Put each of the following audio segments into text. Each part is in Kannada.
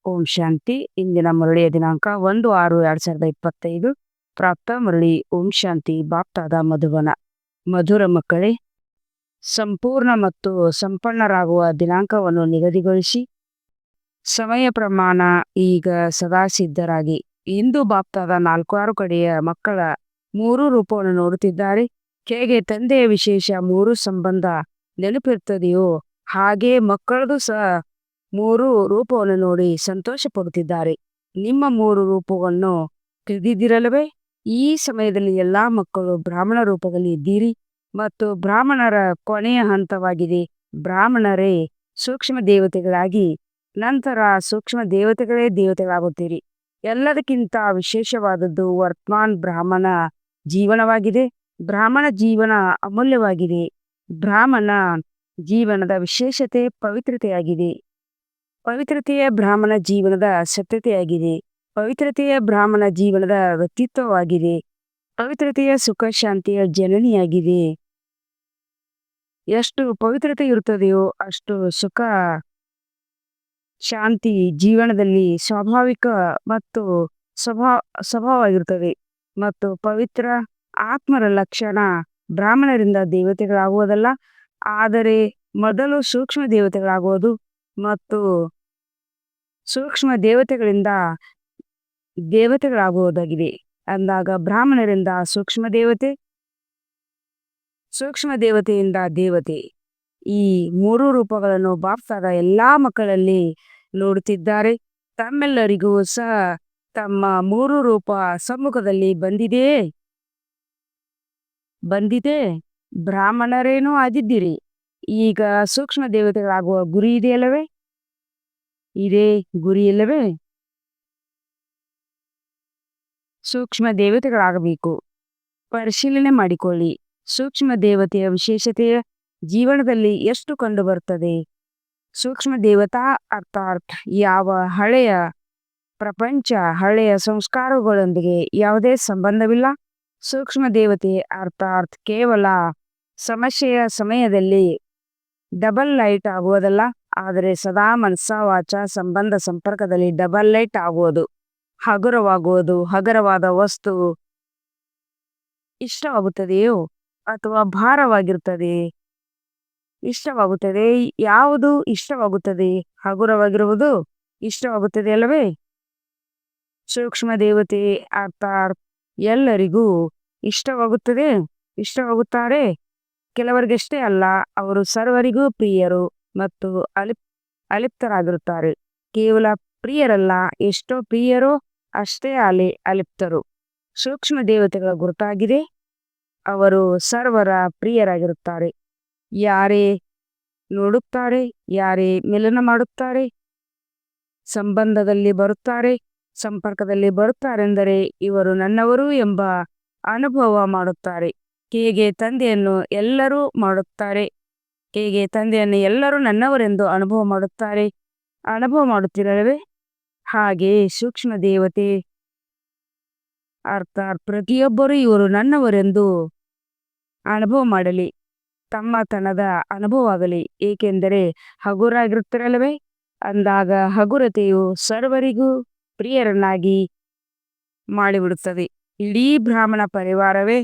ಓಂ ಶಾಂತಿ. ಇಂದಿನ ಮುರಳಿಯ ದಿನಾಂಕ 1/6/2025. ಪ್ರಾಪ್ತ ಮುರಳಿ. ಓಂ ಶಾಂತಿ. ಬಾಪ್ತಾದ ಮಧುವನ. ಮಧುರ ಮಕ್ಕಳೇ, ಸಂಪೂರ್ಣ ಮತ್ತು ಸಂಪನ್ನರಾಗುವ ದಿನಾಂಕವನ್ನು ನಿಗದಿಗೊಳಿಸಿ ಸಮಯ ಪ್ರಮಾಣ ಈಗ ಸದಾ ಸಿದ್ಧರಾಗಿ. ಇಂದು ಬಾಪ್ತಾದ 4-6 ಕಡೆಯ ಮಕ್ಕಳ 3 ರೂಪವನ್ನು ನೋಡುತ್ತಿದ್ದಾರೆ. ಹೇಗೆ ತಂದೆಯ ವಿಶೇಷ 3 ಸಂಬಂಧ ನೆನಪಿರುತ್ತದೆಯೋ ಹಾಗೆ ಮಕ್ಕಳದು ಸಹ 3 ರೂಪವನ್ನು ನೋಡಿ ಸಂತೋಷ ಪಡುತ್ತಿದ್ದಾರೆ. ನಿಮ್ಮ 3 ರೂಪವನ್ನು ತಿಳಿದಿರಲ್ಲವೇ? ಈ ಸಮಯದಲ್ಲಿ ಎಲ್ಲಾ ಮಕ್ಕಳು ಬ್ರಾಹ್ಮಣ ರೂಪದಲ್ಲಿ ಇದ್ದೀರಿ ಮತ್ತು ಬ್ರಾಹ್ಮಣರ ಕೊನೆಯ ಹಂತವಾಗಿದೆ. ಬ್ರಾಹ್ಮಣರೇ ಸೂಕ್ಷ್ಮ ದೇವತೆಗಳಾಗಿ ನಂತರ ಸೂಕ್ಷ್ಮ ದೇವತೆಗಳೇ ದೇವತೆಗಳಾಗುತ್ತೀರಿ. ಎಲ್ಲದಕ್ಕಿಂತ ವಿಶೇಷವಾದದ್ದು ವರ್ತಮಾನ್ ಬ್ರಾಹ್ಮಣ ಜೀವನವಾಗಿದೆ. ಬ್ರಾಹ್ಮಣ ಜೀವನ ಅಮೂಲ್ಯವಾಗಿದೆ. ಬ್ರಾಹ್ಮಣ ಜೀವನದ ವಿಶೇಷತೆ ಪವಿತ್ರತೆಯಾಗಿದೆ. ಪವಿತ್ರತೆಯ ಬ್ರಾಹ್ಮಣ ಜೀವನದ ಸತ್ಯತೆಯಾಗಿದೆ. ಪವಿತ್ರತೆಯ ಬ್ರಾಹ್ಮಣ ಜೀವನದ ವ್ಯಕ್ತಿತ್ವವಾಗಿದೆ. ಪವಿತ್ರತೆಯ ಸುಖ ಶಾಂತಿಯ ಜನನಿಯಾಗಿದೆ. ಎಷ್ಟು ಪವಿತ್ರತೆ ಇರುತ್ತದೆಯೋ ಅಷ್ಟು ಸುಖ ಶಾಂತಿ ಜೀವನದಲ್ಲಿ ಸ್ವಾಭಾವಿಕ ಮತ್ತು ಸ್ವಭಾವವಾಗಿರುತ್ತದೆ. ಮತ್ತು ಪವಿತ್ರ ಆತ್ಮರ ಲಕ್ಷಣ ಬ್ರಾಹ್ಮಣರಿಂದ ದೇವತೆಗಳಾಗುವುದಲ್ಲ, ಆದರೆ ಮೊದಲು ಸೂಕ್ಷ್ಮ ದೇವತೆಗಳಾಗುವುದು ಮತ್ತು ಸೂಕ್ಷ್ಮ ದೇವತೆಗಳಿಂದ ದೇವತೆಗಳಾಗುವುದಾಗಿದೆ. ಅಂದಾಗ ಬ್ರಾಹ್ಮಣರಿಂದ ಸೂಕ್ಷ್ಮ ದೇವತೆ, ಸೂಕ್ಷ್ಮ ದೇವತೆಯಿಂದ ದೇವತೆ. ಈ 3 ರೂಪಗಳನ್ನು ಬಾಪ್ತಾದ ಎಲ್ಲಾ ಮಕ್ಕಳಲ್ಲಿ ನೋಡುತ್ತಿದ್ದಾರೆ. ತಮ್ಮೆಲ್ಲರಿಗೂ ಸಹ ತಮ್ಮ 3 ರೂಪ ಸಮ್ಮುಖದಲ್ಲಿ ಬಂದಿದೆ. ಬ್ರಾಹ್ಮಣರೇನೂ ಆಗಿದ್ದೀರಿ. ಈಗ ಸೂಕ್ಷ್ಮ ದೇವತೆಗಳಾಗುವ ಗುರಿ ಇದೆಯಲ್ಲವೇ? ಇದೇ ಗುರಿ ಇಲ್ಲವೇ? ಸೂಕ್ಷ್ಮ ದೇವತೆಗಳಾಗಬೇಕು. ಪರಿಶೀಲನೆ ಮಾಡಿಕೊಳ್ಳಿ. ಸೂಕ್ಷ್ಮ ದೇವತೆಯ ವಿಶೇಷತೆಯ ಜೀವನದಲ್ಲಿ ಎಷ್ಟು ಕಂಡು ಬರುತ್ತದೆ? ಸೂಕ್ಷ್ಮ ದೇವತಾ ಅರ್ಥಾತ್ ಯಾವ ಹಳೆಯ ಪ್ರಪಂಚ, ಹಳೆಯ ಸಂಸ್ಕಾರಗಳೊಂದಿಗೆ ಯಾವುದೇ ಸಂಬಂಧವಿಲ್ಲ. ಸೂಕ್ಷ್ಮ ದೇವತೆ ಅರ್ಥಾತ್ ಕೇವಲ ಸಮಸ್ಯೆಯ ಸಮಯದಲ್ಲಿ ಡಬಲ್ ಲೈಟ್ ಆಗುವುದಲ್ಲ, ಆದರೆ ಸದಾ ಮನಸ್ಸ ವಾಚ ಸಂಬಂಧ ಸಂಪರ್ಕದಲ್ಲಿ ಡಬಲ್ ಲೈಟ್ ಆಗುವುದು, ಹಗುರವಾಗುವುದು. ಹಗುರವಾದ ವಸ್ತು ಇಷ್ಟವಾಗುತ್ತದೆಯೋ ಅಥವಾ ಭಾರವಾಗಿರುತ್ತದೆ? ಇಷ್ಟವಾಗುತ್ತದೆ. ಯಾವುದು ಇಷ್ಟವಾಗುತ್ತದೆ? ಹಗುರವಾಗಿರುವುದು ಇಷ್ಟವಾಗುತ್ತದೆ ಅಲ್ಲವೇ? ಸೂಕ್ಷ್ಮ ದೇವತೆ ಅರ್ಥಾತ್ ಎಲ್ಲರಿಗೂ ಇಷ್ಟವಾಗುತ್ತದೆ, ಇಷ್ಟವಾಗುತ್ತಾರೆ. ಕೆಲವರಿಗಷ್ಟೇ ಅಲ್ಲ, ಅವರು ಸರ್ವರಿಗೂ ಪ್ರಿಯರು ಮತ್ತು ಅಲಿಪ್ತರಾಗಿರುತ್ತಾರೆ. ಕೇವಲ ಪ್ರಿಯರಲ್ಲ, ಎಷ್ಟೋ ಪ್ರಿಯರೋ ಅಷ್ಟೇ ಅಲಿಪ್ತರು. ಸೂಕ್ಷ್ಮ ದೇವತೆಗಳ ಗುರುತಾಗಿದೆ. ಅವರು ಸರ್ವರ ಪ್ರಿಯರಾಗಿರುತ್ತಾರೆ. ಯಾರೇ ನೋಡುತ್ತಾರೆ, ಯಾರೇ ಮಿಲನ ಮಾಡುತ್ತಾರೆ, ಸಂಬಂಧದಲ್ಲಿ ಬರುತ್ತಾರೆ, ಸಂಪರ್ಕದಲ್ಲಿ ಬರುತ್ತಾರೆಂದರೆ ಇವರು ನನ್ನವರು ಎಂಬ ಅನುಭವ ಮಾಡುತ್ತಾರೆ. ಹೇಗೆ ತಂದೆಯನ್ನು ಎಲ್ಲರೂ ಮಾಡುತ್ತಾರೆ, ಹೇಗೆ ತಂದೆಯನ್ನು ಎಲ್ಲರೂ ನನ್ನವರೆಂದು ಅನುಭವ ಮಾಡುತ್ತಿರಲವೇ? ಹಾಗೆ ಸೂಕ್ಷ್ಮ ದೇವತೆ ಅರ್ಥಾತ್ ಪ್ರತಿಯೊಬ್ಬರೂ ಇವರು ನನ್ನವರೆಂದು ಅನುಭವ ಮಾಡಲಿ, ತಮ್ಮತನದ ಅನುಭವ ಆಗಲಿ. ಏಕೆಂದರೆ ಹಗುರಾಗಿರುತ್ತಿರಲ್ಲವೇ? ಅಂದಾಗ ಹಗುರತೆಯು ಸರ್ವರಿಗೂ ಪ್ರಿಯರನ್ನಾಗಿ ಮಾಡಿಬಿಡುತ್ತದೆ. ಇಡೀ ಬ್ರಾಹ್ಮಣ ಪರಿವಾರವೇ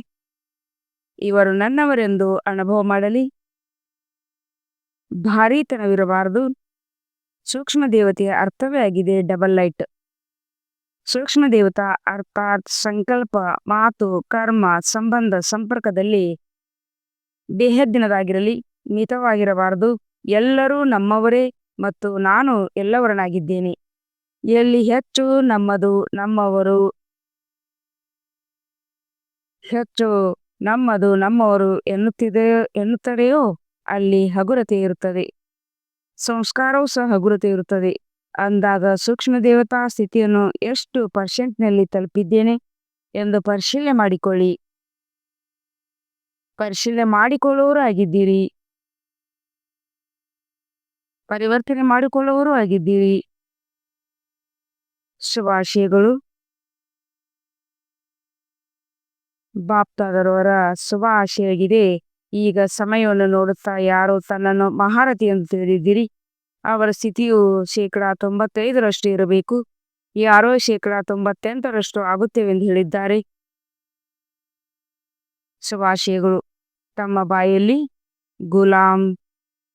ಇವರು ನನ್ನವರೆಂದು ಅನುಭವ ಮಾಡಲಿ. ಭಾರೀತನವಿರಬಾರದು. ಸೂಕ್ಷ್ಮ ದೇವತೆಯ ಅರ್ಥವೇ ಆಗಿದೆ ಡಬಲ್ ಲೈಟ್. ಸೂಕ್ಷ್ಮ ದೇವತಾ ಅರ್ಥಾತ್ ಸಂಕಲ್ಪ, ಮಾತು, ಕರ್ಮ, ಸಂಬಂಧ ಸಂಪರ್ಕದಲ್ಲಿ ಬೇಹದ್ದಿನದಾಗಿರಲಿ, ಮಿತವಾಗಿರಬಾರದು. ಎಲ್ಲರೂ ನಮ್ಮವರೇ ಮತ್ತು ನಾನು ಎಲ್ಲವರನಾಗಿದ್ದೇನೆ. ಎಲ್ಲಿ ಹೆಚ್ಚು ನಮ್ಮದು, ನಮ್ಮವರು ಎನ್ನುತ್ತದೆಯೋ ಅಲ್ಲಿ ಹಗುರತೆ ಇರುತ್ತದೆ. ಸಂಸ್ಕಾರವೂ ಸಹ ಹಗುರತೆ ಇರುತ್ತದೆ. ಅಂದಾಗ ಸೂಕ್ಷ್ಮ ದೇವತಾ ಸ್ಥಿತಿಯನ್ನು ಎಷ್ಟು % ತಲುಪಿದ್ದೇನೆ ಎಂದು ಪರಿಶೀಲನೆ ಮಾಡಿಕೊಳ್ಳಿ. ಪರಿಶೀಲನೆ ಮಾಡಿಕೊಳ್ಳುವವರು ಆಗಿದ್ದೀರಿ, ಪರಿವರ್ತನೆ ಮಾಡಿಕೊಳ್ಳುವವರು ಆಗಿದ್ದೀರಿ. ಶುಭಾಶಯಗಳು. ಬಾಪ್ತಾದರವರ ಶುಭ ಆಶಯವಾಗಿದೆ. ಈಗ ಸಮಯವನ್ನು ನೋಡುತ್ತಾ ಯಾರು ತನ್ನನ್ನು ಮಹಾರಥಿ ಎಂದು ತಿಳಿದಿದ್ದೀರಿ, ಅವರ ಸ್ಥಿತಿಯು 95% ಇರಬೇಕು. ಯಾರೋ 98% ಆಗುತ್ತೇವೆಂದು ಹೇಳಿದ್ದಾರೆ. ಶುಭಾಶಯಗಳು. ತಮ್ಮ ಬಾಯಲ್ಲಿ ಗುಲಾಮ್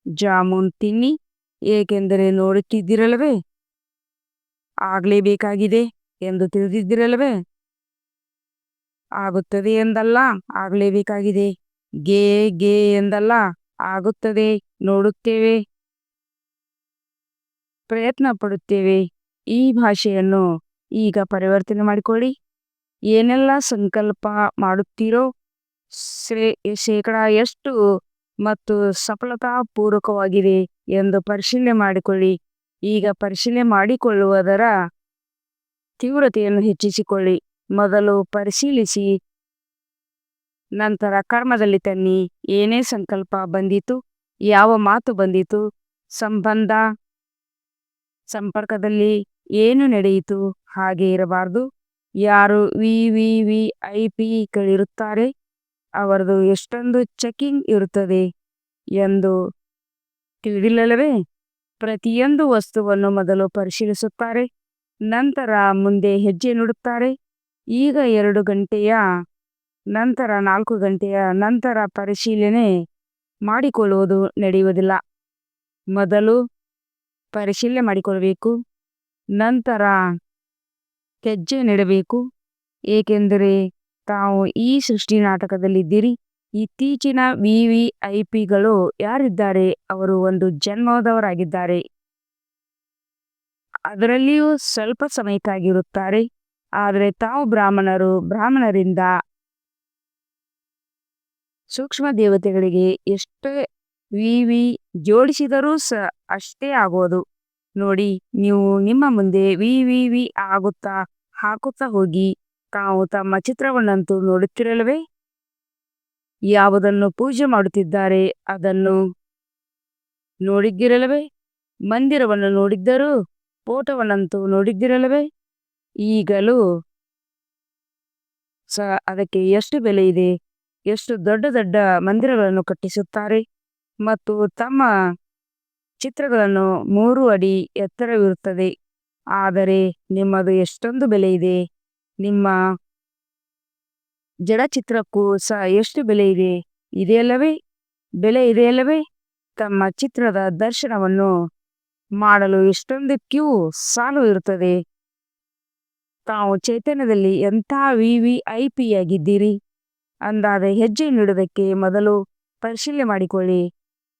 ಜಾಮೂನ್ ತಿನ್ನಿ, ಏಕೆಂದರೆ ನೋಡುತ್ತಿದ್ದಿರಲ್ಲವೇ, ಆಗಲೇಬೇಕಾಗಿದೆ ಎಂದು ತಿಳಿದಿದ್ದಿರಲ್ಲವೇ. ಆಗುತ್ತದೆ ಎಂದಲ್ಲ, ಆಗಲೇಬೇಕಾಗಿದೆ. ಗೇ ಗೇ ಎಂದಲ್ಲ, ಆಗುತ್ತದೆ. ನೋಡುತ್ತೇವೆ, ಪ್ರಯತ್ನ ಪಡುತ್ತೇವೆ. ಈ ಭಾಷೆಯನ್ನು ಈಗ ಪರಿವರ್ತನೆ ಮಾಡಿಕೊಳ್ಳಿ. ಏನೆಲ್ಲ ಸಂಕಲ್ಪ ಮಾಡುತ್ತೀರೋ ಶೇಕಡ ಎಷ್ಟು ಮತ್ತು ಸಫಲತಾಪೂರ್ವಕವಾಗಿದೆ ಎಂದು ಪರಿಶೀಲನೆ ಮಾಡಿಕೊಳ್ಳಿ. ಈಗ ಪರಿಶೀಲನೆ ಮಾಡಿಕೊಳ್ಳುವುದರ ತೀವ್ರತೆಯನ್ನು ಹೆಚ್ಚಿಸಿಕೊಳ್ಳಿ. ಮೊದಲು ಪರಿಶೀಲಿಸಿ, ನಂತರ ಕರ್ಮದಲ್ಲಿ ತನ್ನಿ. ಏನೇ ಸಂಕಲ್ಪ ಬಂದಿತು, ಯಾವ ಮಾತು ಬಂದಿತು, ಸಂಪರ್ಕದಲ್ಲಿ ಏನು ನಡೆಯಿತು, ಹಾಗೆ ಇರಬಾರ್ದು. ಯಾರು VVVIPಗಳಿರುತ್ತಾರೆ, ಅವರದು ಎಷ್ಟೊಂದು ಚೆಕಿಂಗ್ ಇರುತ್ತದೆ ಎಂದು ತಿಳಿದಿಲ್ಲವೇ. ಪ್ರತಿಯೊಂದು ವಸ್ತುವನ್ನು ಮೊದಲು ಪರಿಶೀಲಿಸುತ್ತಾರೆ, ನಂತರ ಮುಂದೆ ಹೆಜ್ಜೆ ನೀಡುತ್ತಾರೆ. ಈಗ 2 ಗಂಟೆಯ ನಂತರ 4 ಗಂಟೆಯ ನಂತರ ಪರಿಶೀಲನೆ ಮಾಡಿಕೊಳ್ಳುವುದು ನಡೆಯುವುದಿಲ್ಲ. ಮೊದಲು ಪರಿಶೀಲನೆ ಮಾಡಿಕೊಳ್ಳಬೇಕು, ನಂತರ ಹೆಜ್ಜೆ ನೀಡಬೇಕು. ಏಕೆಂದರೆ ತಾವು ಈ ಸೃಷ್ಟಿ ನಾಟಕದಲ್ಲಿದ್ದೀರಿ. ಇತ್ತೀಚಿನ VVIPಗಳು ಯಾರಿದ್ದಾರೆ, ಅವರು ಒಂದು ಜನ್ಮದವರಾಗಿದ್ದಾರೆ. ಅದರಲ್ಲಿಯೂ ಸ್ವಲ್ಪ ಸಮಯಕ್ಕಾಗಿರುತ್ತಾರೆ. ಆದರೆ ತಾವು ಬ್ರಾಹ್ಮಣರಿಂದ ಸೂಕ್ಷ್ಮ ದೇವತೆಗಳಿಗೆ ಎಷ್ಟೇ ವಿವಿ ಜೋಡಿಸಿದರೂ ಅಷ್ಟೇ ಆಗೋದು. ನೋಡಿ, ನೀವು ನಿಮ್ಮ ಮುಂದೆ VVV ಹಾಕುತ್ತಾ ಹೋಗಿ. ತಾವು ತಮ್ಮ ಚಿತ್ರವನ್ನಂತೂ ನೋಡುತ್ತಿರಲ್ಲವೇ. ಯಾವುದನ್ನು ಪೂಜೆ ಮಾಡುತ್ತಿದ್ದಾರೆ ಅದನ್ನು ನೋಡಿದ್ದಿರಲ್ಲವೇ. ಮಂದಿರವನ್ನು ನೋಡಿದ್ದರೂ ಫೋಟೋವನ್ನಂತೂ ನೋಡಿದ್ದಿರಲ್ಲವೇ. ಈಗಲೂ ಅದಕ್ಕೆ ಎಷ್ಟು ಬೆಲೆ ಇದೆ. ಎಷ್ಟು ದೊಡ್ಡ ದೊಡ್ಡ ಮಂದಿರಗಳನ್ನು ಕಟ್ಟಿಸುತ್ತಾರೆ ಮತ್ತು ತಮ್ಮ ಚಿತ್ರಗಳನ್ನು 3 ಅಡಿ ಎತ್ತರವಿರುತ್ತದೆ. ಆದರೆ ನಿಮ್ಮದು ಎಷ್ಟೊಂದು ಬೆಲೆ ಇದೆ. ನಿಮ್ಮ ಜಡಚಿತ್ರಕ್ಕೂ ಎಷ್ಟು ಬೆಲೆ ಇದೆ, ಬೆಲೆ ಇದೆಯಲ್ಲವೇ. ತಮ್ಮ ಚಿತ್ರದ ದರ್ಶನವನ್ನು ಮಾಡಲು ಎಷ್ಟೊಂದು ಕ್ಯೂ ಸಾಲು ಇರುತ್ತದೆ. ತಾವು ಚೈತನ್ಯದಲ್ಲಿ ಎಂಥ VVIPಯಾಗಿದ್ದೀರಿ ಅಂದಾದ ಹೆಜ್ಜೆ ನೀಡುವುದಕ್ಕೆ ಮೊದಲು ಪರಿಶೀಲನೆ ಮಾಡಿಕೊಳ್ಳಿ.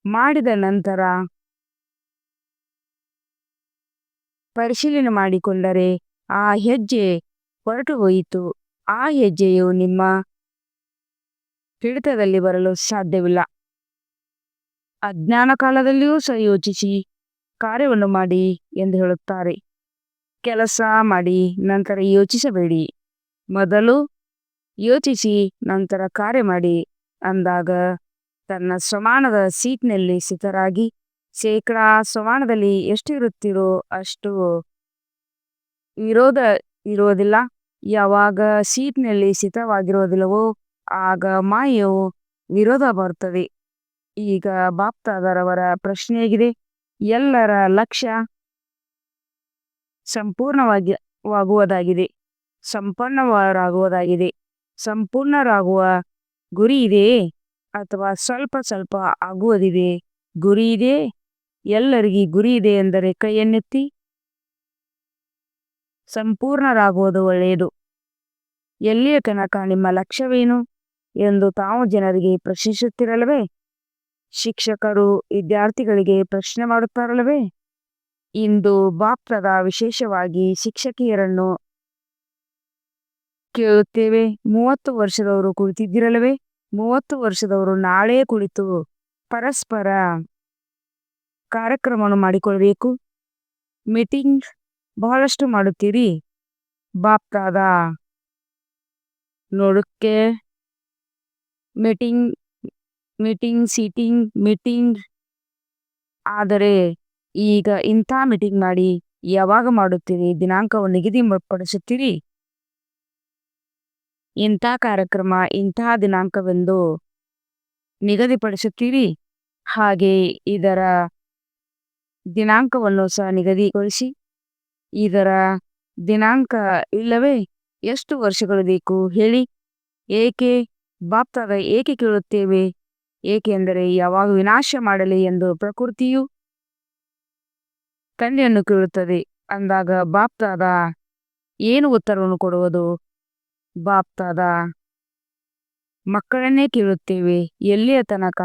ಮಾಡಿದ ನಂತರ ಪರಿಶೀಲನೆ ಮಾಡಿಕೊಂಡರೆ ಆ ಹೆಜ್ಜೆ ಹೊರಟು ಹೋಯಿತು. ಆ ಹೆಜ್ಜೆಯು ನಿಮ್ಮ ಹಿಡಿತದಲ್ಲಿ ಬರಲು ಸಾಧ್ಯವಿಲ್ಲ. ಅಜ್ಞಾನ ಕಾಲದಲ್ಲಿಯೂ ಯೋಚಿಸಿ ಕಾರ್ಯವನ್ನು ಮಾಡಿ ಎಂದು ಹೇಳುತ್ತಾರೆ. ಕೆಲಸ ಮಾಡಿ ನಂತರ ಯೋಚಿಸಬೇಡಿ. ಮೊದಲು ಯೋಚಿಸಿ ನಂತರ ಕಾರ್ಯ ಮಾಡಿ ಅಂದಾಗ ತನ್ನ ಸಮಾನದ ಸೀಟ್ನಲ್ಲಿ ಸ್ಥಿತರಾಗಿ. ಶೇಕಡ ಸಮಾನದಲ್ಲಿ ಎಷ್ಟು ಇರುತ್ತೀರೋ ಅಷ್ಟು ವಿರೋಧ ಇರುವುದಿಲ್ಲ. ಯಾವಾಗ ಸೀಟ್ನಲ್ಲಿ ಸ್ಥಿತವಾಗಿರುವುದಿಲ್ಲವೋ ಆಗ ಮಾಯೆಯು ವಿರೋಧ ಬರುತ್ತದೆ. ಈಗ ಬಾಪ್ದಾದರವರ ಪ್ರಶ್ನೆಯಾಗಿದೆ, ಎಲ್ಲರ ಲಕ್ಷ್ಯ ಸಂಪೂರ್ಣರಾಗುವುದಾಗಿದೆ. ಸಂಪೂರ್ಣರಾಗುವ ಗುರಿ ಇದೆಯೇ, ಅಥವಾ ಸ್ವಲ್ಪ ಸ್ವಲ್ಪ ಆಗುವುದಿದೆ? ಗುರಿ ಇದೆ. ಎಲ್ಲರಿಗೂ ಗುರಿ ಇದೆ ಎಂದರೆ ಕೈಯನ್ನೆತ್ತಿ. ಸಂಪೂರ್ಣರಾಗುವುದು ಒಳ್ಳೆಯದು. ಎಲ್ಲಿಯ ತನಕ ನಿಮ್ಮ ಲಕ್ಷ್ಯವೇನು ಎಂದು ತಾವು ಜನರಿಗೆ ಪ್ರಶ್ನಿಸುತ್ತಿರಲ್ಲವೇ. ಶಿಕ್ಷಕರು ವಿದ್ಯಾರ್ಥಿಗಳಿಗೆ ಪ್ರಶ್ನೆ ಮಾಡುತ್ತಾರಲ್ಲವೇ. ಇಂದು ಬಾಪ್ದಾದ ವಿಶೇಷವಾಗಿ ಶಿಕ್ಷಕಿಯರನ್ನು ಕೇಳುತ್ತೇವೆ. 30 ವರ್ಷದವರು ಕುಳಿತಿದ್ದಿರಲ್ಲವೇ. 30 ವರ್ಷದವರು ನಾಳೆ ಕುಳಿತು ಪರಸ್ಪರ ಕಾರ್ಯಕ್ರಮವನ್ನು ಮಾಡಿಕೊಳ್ಳಬೇಕು. ಮೀಟಿಂಗ್ ಬಹಳಷ್ಟು ಮಾಡುತ್ತೀರಿ. ಬಾಪ್ದಾದ ನೋಡಕ್ಕೆ ಮೀಟಿಂಗ್ ಆದರೆ ಈಗ ಇಂಥ ಮೀಟಿಂಗ್ ಮಾಡಿ ಯಾವಾಗ ಮಾಡುತ್ತೀರಿ? ದಿನಾಂಕವನ್ನು ನಿಗದಿಪಡಿಸುತ್ತೀರಿ. ಇಂಥ ಕಾರ್ಯಕ್ರಮ ಇಂಥ ದಿನಾಂಕವೆಂದು ನಿಗದಿಪಡಿಸುತ್ತೀರಿ. ಹಾಗೆ ಇದರ ದಿನಾಂಕವನ್ನು ಸಹ ನಿಗದಿಗೊಳಿಸಿ, ಇದರ ದಿನಾಂಕ ಇಲ್ಲವೇ ಎಷ್ಟು ವರ್ಷಗಳು ಬೇಕು ಹೇಳಿ, ಏಕೆ ಬಾಪ್ತಾದ ಏಕೆ ಕೇಳುತ್ತೇವೆ? ಏಕೆಂದರೆ ಯಾವಾಗ ವಿನಾಶ ಮಾಡಲಿ ಎಂದು ಪ್ರಕೃತಿಯು ತಂದೆಯನ್ನು ಕೇಳುತ್ತದೆ. ಅಂದಾಗ ಬಾಪ್ತಾದ ಏನು ಉತ್ತರವನ್ನು ಕೊಡುವುದು? ಬಾಪ್ತಾದ ಮಕ್ಕಳನ್ನೇ ಕೇಳುತ್ತೇವೆ. ಎಲ್ಲಿಯ ತನಕ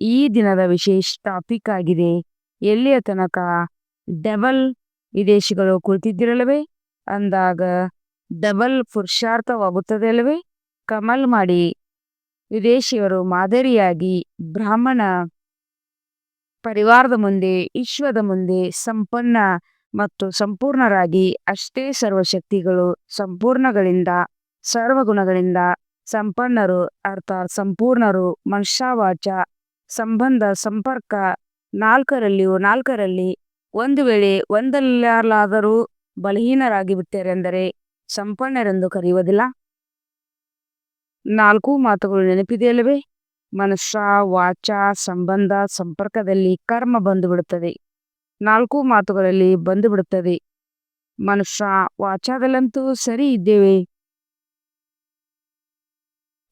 ಈ ದಿನದ ವಿಶೇಷ ಟಾಪಿಕ್ ಆಗಿದೆ. ಎಲ್ಲಿಯ ತನಕ ಡಬಲ್ ವಿದೇಶಿಗಳು ಕುಳಿತಿದ್ದಿರಲ್ಲವೇ? ಅಂದಾಗ ಡಬಲ್ ಪುರುಷಾರ್ಥವಾಗುತ್ತದೆ ಅಲ್ಲವೇ? ಕಮಲ್ ಮಾಡಿ ವಿದೇಶಿಯರು ಮಾದರಿಯಾಗಿ ಬ್ರಾಹ್ಮಣ ಪರಿವಾರದ ಮುಂದೆ, ವಿಶ್ವದ ಮುಂದೆ ಸಂಪನ್ನ ಮತ್ತು ಸಂಪೂರ್ಣರಾಗಿ ಅಷ್ಟೇ ಸರ್ವಶಕ್ತಿಗಳು, ಸಂಪೂರ್ಣಗಳಿಂದ, ಸರ್ವಗುಣಗಳಿಂದ ಸಂಪನ್ನರು ಅರ್ಥಾತ್ ಸಂಪೂರ್ಣರು, ಮನುಷ್ಯವಾಚ ಸಂಬಂಧ ಸಂಪರ್ಕ ನಾಲ್ಕರಲ್ಲಿ ಒಂದು ವೇಳೆ ಒಂದಲ್ಲಾದರೂ ಬಲಹೀನರಾಗಿ ಬಿಟ್ಟರೆಂದರೆ ಸಂಪನ್ನರೆಂದು ಕರೆಯುವುದಿಲ್ಲ. 4 ಮಾತುಗಳು ನೆನಪಿದೆಯಲ್ಲವೇ? ಮನುಷ್ಯ ವಾಚ ಸಂಬಂಧ ಸಂಪರ್ಕದಲ್ಲಿ ಕರ್ಮ ಬಂದು ಬಿಡುತ್ತದೆ. 4 ಮಾತುಗಳಲ್ಲಿ ಬಂದು ಬಿಡುತ್ತದೆ. ಮನುಷ್ಯ ವಾಚಾದಲ್ಲಂತೂ ಸರಿ ಇದ್ದೇವೆ,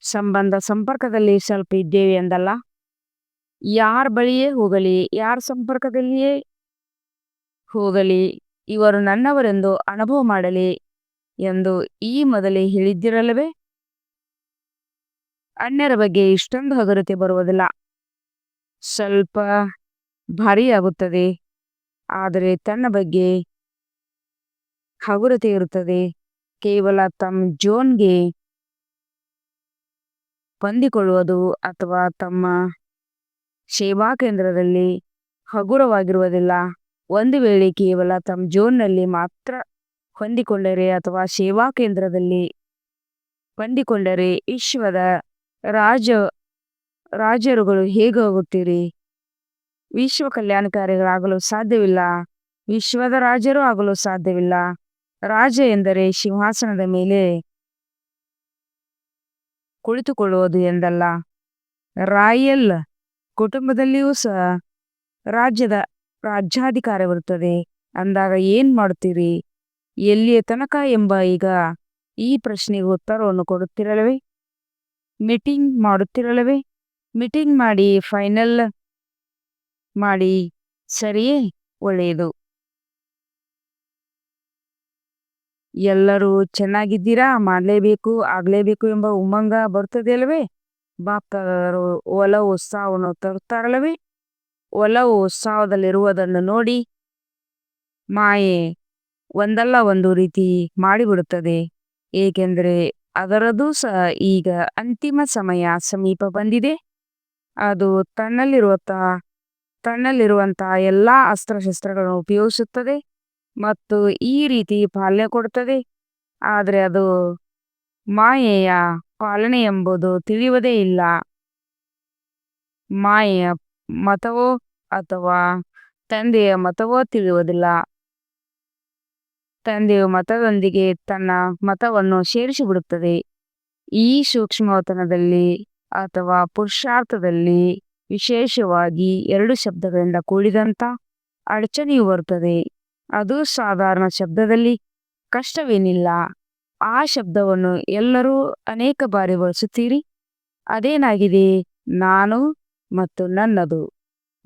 ಸಂಬಂಧ ಸಂಪರ್ಕದಲ್ಲಿ ಸ್ವಲ್ಪ ಇದ್ದೇವೆ ಎಂದಲ್ಲ. ಯಾರ ಬಳಿಯೇ ಹೋಗಲಿ, ಯಾರ ಸಂಪರ್ಕದಲ್ಲಿಯೇ ಹೋಗಲಿ, ಇವರು ನನ್ನವರೆಂದು ಅನುಭವ ಮಾಡಲಿ ಎಂದು ಈ ಮೊದಲೇ ಹೇಳಿದ್ದಿರಲ್ಲವೇ? ಅನ್ಯರ ಬಗ್ಗೆ ಇಷ್ಟೊಂದು ಹಗುರತೆ ಬರುವುದಿಲ್ಲ, ಸ್ವಲ್ಪ ಭಾರಿಯಾಗುತ್ತದೆ. ಆದರೆ ತನ್ನ ಬಗ್ಗೆ ಹಗುರತೆ ಇರುತ್ತದೆ. ಕೇವಲ ತಮ್ಮ ಜೋನ್ಗೆ ಹೊಂದಿಕೊಳ್ಳುವುದು ಅಥವಾ ತಮ್ಮ ಸೇವಾ ಕೇಂದ್ರದಲ್ಲಿ ಹಗುರವಾಗಿರುವುದಿಲ್ಲ. ಒಂದು ವೇಳೆ ಕೇವಲ ತಮ್ಮ ಜೋನ್ನಲ್ಲಿ ಮಾತ್ರ ಹೊಂದಿಕೊಂಡರೆ ಅಥವಾ ಸೇವಾ ಕೇಂದ್ರದಲ್ಲಿ ಹೊಂದಿಕೊಂಡರೆ ವಿಶ್ವದ ರಾಜರುಗಳು ಹೇಗೆ ಹೋಗುತ್ತೀರಿ? ವಿಶ್ವ ಕಲ್ಯಾಣಕಾರಿಗಳಾಗಲು ಸಾಧ್ಯವಿಲ್ಲ. ವಿಶ್ವದ ರಾಜರು ಆಗಲು ಸಾಧ್ಯವಿಲ್ಲ. ರಾಜ ಎಂದರೆ ಸಿಂಹಾಸನದ ಮೇಲೆ ಕುಳಿತುಕೊಳ್ಳುವುದು ಎಂದಲ್ಲ. ರಾಯಲ್ ಕುಟುಂಬದಲ್ಲಿಯೂ ಸಹ ರಾಜ್ಯಾಧಿಕಾರವಿರುತ್ತದೆ. ಅಂದಾಗ ಏನ್ ಮಾಡುತ್ತೀರಿ? ಎಲ್ಲಿಯ ತನಕ ಎಂಬ ಈಗ ಈ ಪ್ರಶ್ನೆಗೆ ಉತ್ತರವನ್ನು ಕೊಡುತ್ತಿರಲ್ಲವೇ? ಮೀಟಿಂಗ್ ಮಾಡುತ್ತಿರಲ್ಲವೇ? ಮೀಟಿಂಗ್ ಮಾಡಿ ಫೈನಲ್ ಮಾಡಿ, ಸರಿಯೇ, ಒಳ್ಳೆಯದು. ಎಲ್ಲರೂ ಚೆನ್ನಾಗಿದ್ದೀರಾ, ಮಾಡಲೇಬೇಕು, ಆಗಲೇಬೇಕು ಎಂಬ ಉಮ್ಮಂಗ ಬರ್ತದೆಯಲ್ಲವೇ? ಬಾಪ್ತಾದರು ಒಲವು ಉತ್ಸಾಹವನ್ನು ತರುತ್ತಾರಲ್ಲವೇ? ಒಲವು ಉತ್ಸಾಹದಲ್ಲಿರುವುದನ್ನು ನೋಡಿ ಮಾಯೆ ಒಂದಲ್ಲ ಒಂದು ರೀತಿ ಮಾಡಿಬಿಡುತ್ತದೆ. ಏಕೆಂದರೆ ಅದರದ್ದು ಸಹ ಈಗ ಅಂತಿಮ ಸಮಯ ಸಮೀಪ ಬಂದಿದೆ. ಅದು ತನ್ನಲ್ಲಿರುವಂತಹ ಎಲ್ಲ ಅಸ್ತ್ರಶಸ್ತ್ರಗಳನ್ನು ಉಪಯೋಗಿಸುತ್ತದೆ ಮತ್ತು ಈ ರೀತಿ ಪಾಲನೆ ಕೊಡುತ್ತದೆ. ಆದರೆ ಅದು ಮಾಯೆಯ ಪಾಲನೆ ಎಂಬುದು ತಿಳಿಯುವುದೇ ಇಲ್ಲ. ಮಾಯೆಯ ಮತವೋ ಅಥವಾ ತಂದೆಯ ಮತವೋ ತಿಳಿಯುವುದಿಲ್ಲ. ತಂದೆಯ ಮತದೊಂದಿಗೆ ತನ್ನ ಮತವನ್ನು ಸೇರಿಸಿಬಿಡುತ್ತದೆ. ಈ ಸೂಕ್ಷ್ಮತನದಲ್ಲಿ ಅಥವಾ ಪುರುಷಾರ್ಥದಲ್ಲಿ ವಿಶೇಷವಾಗಿ 2 ಶಬ್ದಗಳಿಂದ ಕೂಡಿದಂಥ ಅಡಚಣೆಯು ಬರುತ್ತದೆ. ಅದು ಸಾಧಾರಣ ಶಬ್ದದಲ್ಲಿ ಕಷ್ಟವೇನಿಲ್ಲ. ಆ ಶಬ್ದವನ್ನು ಎಲ್ಲರೂ ಅನೇಕ ಬಾರಿ ಬಳಸುತ್ತೀರಿ. ಅದೇನಾಗಿದೆ? ನಾನು ಮತ್ತು ನನ್ನದು.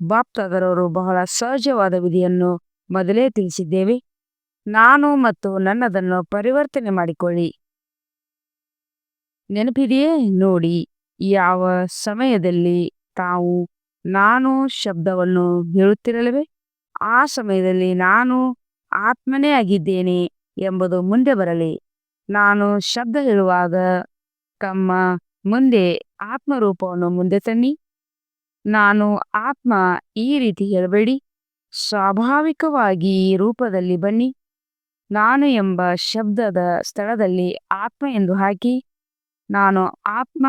ಬಾಪ್ತಾದರವರು ಬಹಳ ಸಹಜವಾದ ವಿಧಿಯನ್ನು ಮೊದಲೇ ತಿಳಿಸಿದ್ದೇವೆ. ನಾನು ಮತ್ತು ನನ್ನದನ್ನು ಪರಿವರ್ತನೆ ಮಾಡಿಕೊಳ್ಳಿ. ನೆನಪಿದೆಯೇ? ನೋಡಿ, ಯಾವ ಸಮಯದಲ್ಲಿ ತಾವು ನಾನು ಶಬ್ದವನ್ನು ಹೇಳುತ್ತಿರಲಿವೆ, ಆ ಸಮಯದಲ್ಲಿ ನಾನು ಆತ್ಮನೇ ಆಗಿದ್ದೇನೆ ಎಂಬುದು ಮುಂದೆ ಬರಲಿ. ನಾನು ಶಬ್ದ ಹೇಳುವಾಗ ತಮ್ಮ ಮುಂದೆ ಆತ್ಮರೂಪವನ್ನು ಮುಂದೆ ತನ್ನಿ. ನಾನು ಆತ್ಮ ಈ ರೀತಿ ಹೇಳಬೇಡಿ, ಸ್ವಾಭಾವಿಕವಾಗಿ ಈ ರೂಪದಲ್ಲಿ ಬನ್ನಿ. ನಾನು ಎಂಬ ಶಬ್ದದ ಸ್ಥಳದಲ್ಲಿ ಆತ್ಮ ಎಂದು ಹಾಕಿ, ನಾನು ಆತ್ಮ.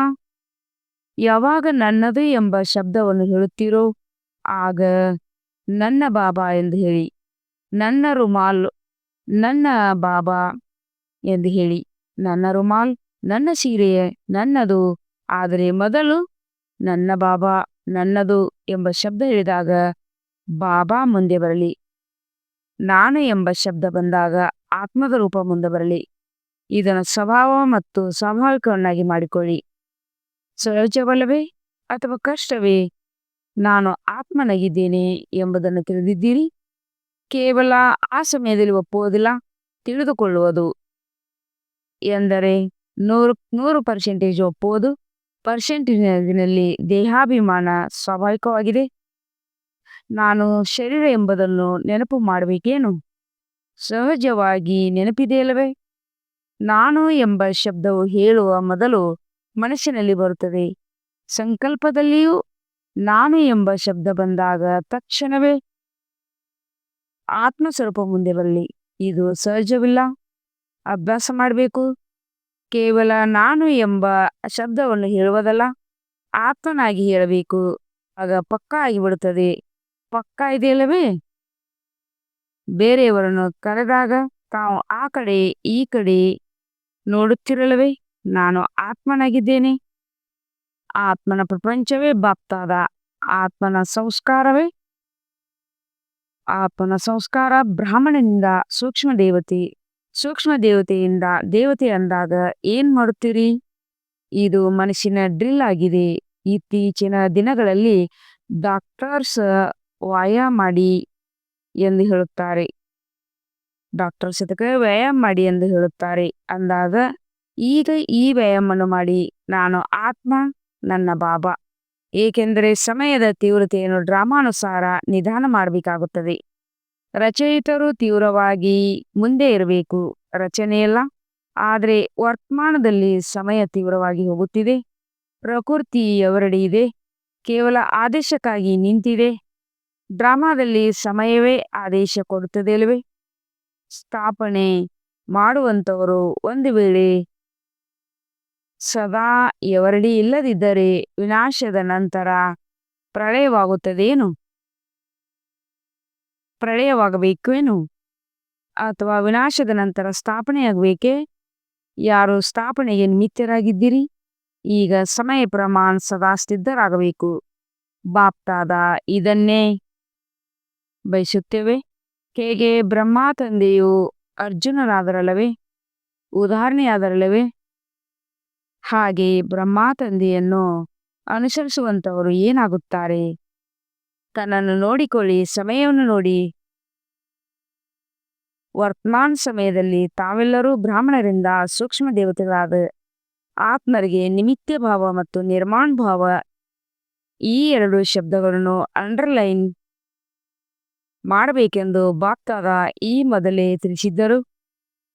ಯಾವಾಗ ನನ್ನದು ಎಂಬ ಶಬ್ದವನ್ನು ಹೇಳುತ್ತೀರೋ ಆಗ ನನ್ನ ಬಾಬಾ ಎಂದು ಹೇಳಿ. ನನ್ನ ರುಮಾಲ್ ನನ್ನ ಬಾಬಾ ಎಂದು ಹೇಳಿ. ನನ್ನ ರುಮಾಲ್, ನನ್ನ ಸೀರೆ ನನ್ನದು. ಆದರೆ ಮೊದಲು ನನ್ನ ಬಾಬಾ ನನ್ನದು ಎಂಬ ಶಬ್ದ ಹೇಳಿದಾಗ ಬಾಬಾ ಮುಂದೆ ಬರಲಿ. ನಾನು ಎಂಬ ಶಬ್ದ ಬಂದಾಗ ಆತ್ಮದ ರೂಪ ಮುಂದೆ ಬರಲಿ. ಇದನ್ನು ಸ್ವಭಾವ ಮತ್ತು ಸ್ವಾಭಾವಿಕವನ್ನಾಗಿ ಮಾಡಿಕೊಳ್ಳಿ. ಸಹಜವಲ್ಲವೇ ಅಥವಾ ಕಷ್ಟವೇ? ನಾನು ಆತ್ಮನಾಗಿದ್ದೇನೆ ಎಂಬುದನ್ನು ತಿಳಿದಿದ್ದೀರಿ. ಕೇವಲ ಆ ಸಮಯದಲ್ಲಿ ಒಪ್ಪುವುದಿಲ್ಲ, ತಿಳಿದುಕೊಳ್ಳುವುದು ಎಂದರೆ 100% ಒಪ್ಪುವುದು. ಪರ್ಸೆಂಟೇಜಿನಲ್ಲಿ ದೇಹಾಭಿಮಾನ ಸ್ವಾಭಾವಿಕವಾಗಿದೆ. ನಾನು ಶರೀರ ಎಂಬುದನ್ನು ನೆನಪು ಮಾಡಬೇಕೇನು? ಸಹಜವಾಗಿ ನೆನಪಿದೆಯಲ್ಲವೇ? ನಾನು ಎಂಬ ಶಬ್ದವು ಹೇಳುವ ಮೊದಲು ಮನಸ್ಸಿನಲ್ಲಿ ಬರುತ್ತದೆ. ಸಂಕಲ್ಪದಲ್ಲಿಯೂ ನಾನು ಎಂಬ ಶಬ್ದ ಬಂದಾಗ ತಕ್ಷಣವೇ ಆತ್ಮಸ್ವರೂಪ ಮುಂದೆ ಬರಲಿ. ಇದು ಸಹಜವಿಲ್ಲ, ಅಭ್ಯಾಸ ಮಾಡಬೇಕು. ಕೇವಲ ನಾನು ಎಂಬ ಶಬ್ದವನ್ನು ಹೇಳುವುದಲ್ಲ, ಆತ್ಮನಾಗಿ ಹೇಳಬೇಕು. ಆಗ ಪಕ್ಕಾ ಆಗಿಬಿಡುತ್ತದೆ. ಪಕ್ಕಾ ಇದೆಯಲ್ಲವೇ? ಬೇರೆಯವರನ್ನು ಕರೆದಾಗ ತಾವು ಆ ಕಡೆ ಈ ಕಡೆ ನೋಡುತ್ತಿರಲ್ಲವೇ? ನಾನು ಆತ್ಮನಾಗಿದ್ದೇನೆ. ಆತ್ಮನ ಪ್ರಪಂಚವೇ ಬಾಪ್ತಾದ. ಆತ್ಮನ ಸಂಸ್ಕಾರವೇ ಆತ್ಮನ ಸಂಸ್ಕಾರ ಬ್ರಾಹ್ಮಣನಿಂದ ಸೂಕ್ಷ್ಮ ದೇವತೆ, ಸೂಕ್ಷ್ಮ ದೇವತೆಯಿಂದ ದೇವತೆ ಅಂದಾಗ ಏನ್ ಮಾಡುತ್ತೀರಿ? ಇದು ಮನಸ್ಸಿನ ಡ್ರಿಲ್ ಆಗಿದೆ. ಇತ್ತೀಚಿನ ದಿನಗಳಲ್ಲಿ ಡಾಕ್ಟರ್ಸ್ ವ್ಯಾಯಾಮ ಮಾಡಿ ಎಂದು ಹೇಳುತ್ತಾರೆ. ಡಾಕ್ಟರ್ಸ್ ಅದಕ್ಕೆ ವ್ಯಾಯಾಮ ಮಾಡಿ ಎಂದು ಹೇಳುತ್ತಾರೆ. ಅಂದಾಗ ಈಗ ಈ ವ್ಯಾಯಾಮವನ್ನು ಮಾಡಿ. ನಾನು ಆತ್ಮ, ನನ್ನ ಬಾಬಾ. ಏಕೆಂದರೆ ಸಮಯದ ತೀವ್ರತೆಯನ್ನು ಡ್ರಾಮಾನುಸಾರ ನಿಧಾನ ಮಾಡಬೇಕಾಗುತ್ತದೆ. ರಚಯಿತರು ತೀವ್ರವಾಗಿ ಮುಂದೆ ಇರಬೇಕು, ರಚನೆಯಲ್ಲ. ಆದರೆ ವರ್ತಮಾನದಲ್ಲಿ ಸಮಯ ತೀವ್ರವಾಗಿ ಹೋಗುತ್ತಿದೆ. ಪ್ರಕೃತಿ ಎವರಡಿ ಇದೆ, ಕೇವಲ ಆದೇಶಕ್ಕಾಗಿ ನಿಂತಿದೆ. ಡ್ರಾಮಾದಲ್ಲಿ ಸಮಯವೇ ಆದೇಶ ಕೊಡುತ್ತದೆ ಅಲ್ಲವೇ? ಸ್ಥಾಪನೆ ಮಾಡುವಂಥವರು ಒಂದು ವೇಳೆ ಸದಾ ಎವರಡಿ ಇಲ್ಲದಿದ್ದರೆ ವಿನಾಶದ ನಂತರ ಪ್ರಳಯವಾಗುತ್ತದೇನು? ಪ್ರಳಯವಾಗಬೇಕೇನು? ಅಥವಾ ವಿನಾಶದ ನಂತರ ಸ್ಥಾಪನೆಯಾಗಬೇಕೇ? ಯಾರು ಸ್ಥಾಪನೆಗೆ ನಿಮಿತ್ತರಾಗಿದ್ದೀರಿ? ಈಗ ಸಮಯ ಪ್ರಮಾಣ ಸದಾ ಸಿದ್ಧರಾಗಬೇಕು. ಬಾಪ್ತಾದ ಇದನ್ನೇ ಬಯಸುತ್ತೇವೆ. ಹೇಗೆ ಬ್ರಹ್ಮ ತಂದೆಯು ಅರ್ಜುನನಾದರಲ್ಲವೇ, ಉದಾಹರಣೆಯಾದರಲ್ಲವೇ, ಹಾಗೆ ಬ್ರಹ್ಮ ತಂದೆಯನ್ನು ಅನುಸರಿಸುವಂಥವರು ಏನಾಗುತ್ತಾರೆ? ತನ್ನನ್ನು ನೋಡಿಕೊಳ್ಳಿ, ಸಮಯವನ್ನು ನೋಡಿ. ವರ್ತಮಾನ ಸಮಯದಲ್ಲಿ ತಾವೆಲ್ಲರೂ ಬ್ರಾಹ್ಮಣರಿಂದ ಸೂಕ್ಷ್ಮ ದೇವತೆಗಳಾದ ಆತ್ಮರಿಗೆ ನಿಮಿತ್ತ ಭಾವ ಮತ್ತು ನಿರ್ಮಾಣ ಭಾವ, ಈ ಎರಡು ಶಬ್ದಗಳನ್ನು ಅಂಡರ್ಲೈನ್ ಮಾಡಬೇಕೆಂದು ಬಾಪ್ತಾದ ಈ ಮೊದಲೇ ತಿಳಿಸಿದ್ದರು.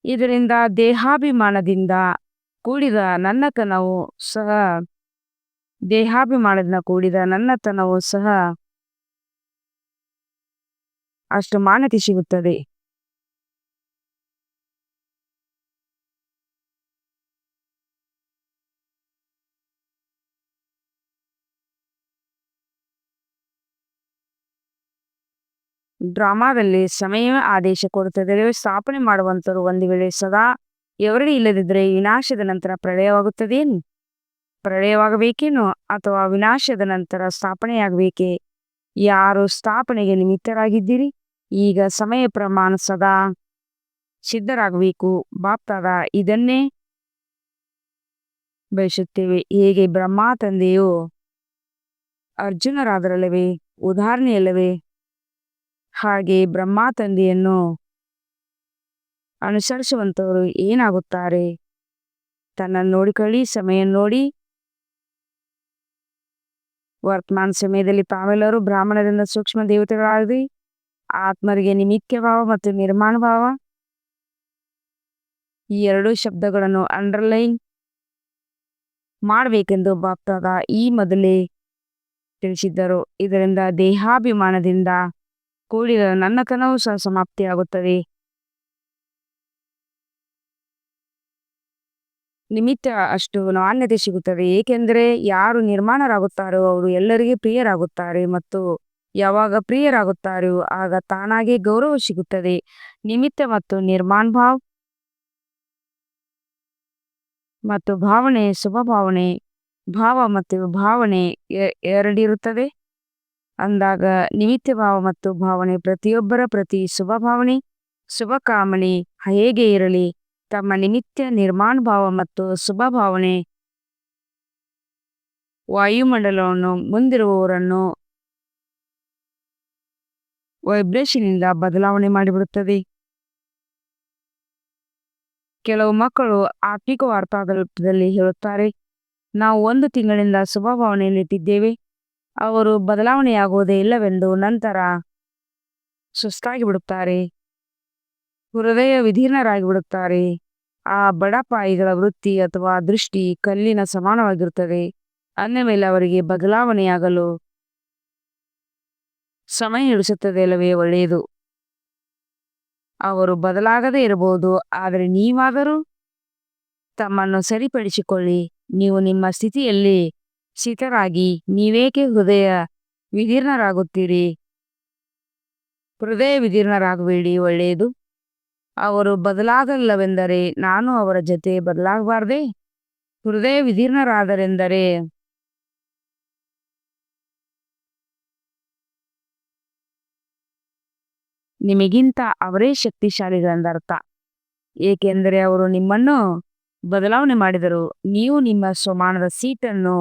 ಇದರಿಂದ ದೇಹಾಭಿಮಾನದಿಂದ ಕೂಡಿದ ನನ್ನತನವು ಸಹ ಅಷ್ಟು ಮಾನ್ಯತೆ ಸಿಗುತ್ತದೆ. ಡ್ರಾಮಾದಲ್ಲಿ ಸಮಯವೇ ಆದೇಶ ಕೊಡುತ್ತದೆ. ಸ್ಥಾಪನೆ ಮಾಡುವಂಥವರು ಒಂದು ವೇಳೆ ಸದಾ ಎವರಡಿ ಇಲ್ಲದಿದ್ದರೆ ವಿನಾಶದ ನಂತರ ಪ್ರಳಯವಾಗುತ್ತದೇನು? ಪ್ರಳಯವಾಗಬೇಕೇನು? ಅಥವಾ ವಿನಾಶದ ನಂತರ ಸ್ಥಾಪನೆಯಾಗಬೇಕೇ? ಯಾರು ಸ್ಥಾಪನೆಗೆ ನಿಮಿತ್ತರಾಗಿದ್ದೀರಿ? ಈಗ ಸಮಯ ಪ್ರಮಾಣ ಸದಾ ಸಿದ್ಧರಾಗಬೇಕು. ಬಾಪ್ತಾದ ಇದನ್ನೇ ಬಯಸುತ್ತೇವೆ. ಹೇಗೆ ಬ್ರಹ್ಮ ತಂದೆಯು ಅರ್ಜುನರಾದರಲ್ಲವೇ, ಉದಾಹರಣೆಯಲ್ಲವೇ, ಹಾಗೆ ಬ್ರಹ್ಮ ತಂದೆಯನ್ನು ಅನುಸರಿಸುವಂಥವರು ಏನಾಗುತ್ತಾರೆ? ತನ್ನನ್ನು ನೋಡಿಕೊಳ್ಳಿ, ಸಮಯ ನೋಡಿ. ವರ್ತಮಾನ ಸಮಯದಲ್ಲಿ ತಾವೆಲ್ಲರೂ ಬ್ರಾಹ್ಮಣರಿಂದ ಸೂಕ್ಷ್ಮ ದೇವತೆಗಳಾಗಿ ಆತ್ಮರಿಗೆ ನಿಮಿತ್ತ ಭಾವ ಮತ್ತು ನಿರ್ಮಾಣ ಭಾವ, ಈ ಎರಡೂ ಶಬ್ದಗಳನ್ನು ಅಂಡರ್ಲೈನ್ ಮಾಡಬೇಕೆಂದು ಬಾಪ್ತಾದ ಈ ಮೊದಲೇ ತಿಳಿಸಿದ್ದರು. ಇದರಿಂದ ದೇಹಾಭಿಮಾನದಿಂದ ಕೂಡಿದ ನನ್ನತನವೂ ಸಹ ಸಮಾಪ್ತಿಯಾಗುತ್ತದೆ. ನಿಮಿತ್ತ ಅಷ್ಟು ಮಾನ್ಯತೆ ಸಿಗುತ್ತದೆ. ಏಕೆಂದರೆ ಯಾರು ನಿರ್ಮಾಣರಾಗುತ್ತಾರೋ ಅವರು ಎಲ್ಲರಿಗೆ ಪ್ರಿಯರಾಗುತ್ತಾರೆ, ಮತ್ತು ಯಾವಾಗ ಪ್ರಿಯರಾಗುತ್ತಾರೋ ಆಗ ತಾನಾಗೇ ಗೌರವ ಸಿಗುತ್ತದೆ. ನಿಮಿತ್ತ ಮತ್ತು ನಿರ್ಮಾಣ ಭಾವ ಮತ್ತು ಭಾವನೆ, ಶುಭ ಭಾವನೆ, ಭಾವ ಮತ್ತು ಭಾವನೆ ಎರಡಿರುತ್ತದೆ. ಅಂದಾಗ ನಿಮಿತ್ತ ಭಾವ ಮತ್ತು ಭಾವನೆ ಪ್ರತಿಯೊಬ್ಬರ ಪ್ರತಿ ಶುಭ ಭಾವನೆ ಶುಭ ಕಾಮನೆ ಹೇಗೆ ಇರಲಿ ತಮ್ಮ ನಿಮಿತ್ತ ನಿರ್ಮಾಣ ಭಾವ ಮತ್ತು ಶುಭ ಭಾವನೆ ವಾಯುಮಂಡಲವನ್ನು ಮುಂದಿರುವವರನ್ನು ವೈಬ್ರೇಷನ್ ಇಂದ ಬದಲಾವಣೆ ಮಾಡಿಬಿಡುತ್ತದೆ. ಕೆಲವು ಮಕ್ಕಳು ಆತ್ಮಿಕ ವಾರ್ತಾಲಾಪದಲ್ಲಿ ಹೇಳುತ್ತಾರೆ, ನಾವು 1 ತಿಂಗಳಿಂದ ಶುಭ ಭಾವನೆಯಲ್ಲಿಟ್ಟಿದ್ದೇವೆ, ಅವರು ಬದಲಾವಣೆಯಾಗುವುದೇ ಇಲ್ಲವೆಂದು ನಂತರ ಸುಸ್ತಾಗಿ ಬಿಡುತ್ತಾರೆ, ಹೃದಯ ವಿದೀರ್ಣರಾಗಿ ಬಿಡುತ್ತಾರೆ. ಆ ಬಡಪಾಯಿಗಳ ವೃತ್ತಿ ಅಥವಾ ದೃಷ್ಟಿ ಕಲ್ಲಿನ ಸಮಾನವಾಗಿರುತ್ತದೆ. ಅಂದ ಮೇಲೆ ಅವರಿಗೆ ಬದಲಾವಣೆಯಾಗಲು ಸಮಯ ಹಿಡಿಸುತ್ತದೆ ಅಲ್ಲವೇ? ಒಳ್ಳೆಯದು, ಅವರು ಬದಲಾಗದೇ ಇರಬಹುದು, ಆದರೆ ನೀವಾದರೂ ತಮ್ಮನ್ನು ಸರಿಪಡಿಸಿಕೊಳ್ಳಿ. ನೀವು ನಿಮ್ಮ ಸ್ಥಿತಿಯಲ್ಲಿ ಸ್ಥಿತರಾಗಿ ನೀವೇಕೆ ಹೃದಯ ವಿದೀರ್ಣರಾಗುತ್ತೀರಿ? ಹೃದಯ ವಿದೀರ್ಣರಾಗಬೇಡಿ. ಒಳ್ಳೆಯದು, ಅವರು ಬದಲಾಗಲ್ಲವೆಂದರೆ ನಾನು ಅವರ ಜೊತೆ ಬದಲಾಗಬಾರ್ದೇ? ಹೃದಯ ವಿದೀರ್ಣರಾದರೆಂದರೆ ನಿಮಗಿಂತ ಅವರೇ ಶಕ್ತಿಶಾಲಿಗಳೆಂದರ್ಥ. ಏಕೆಂದರೆ ಅವರು ನಿಮ್ಮನ್ನು ಬದಲಾವಣೆ ಮಾಡಿದರು. ನೀವು ನಿಮ್ಮ ಸ್ವಮಾನದ ಸೀಟನ್ನು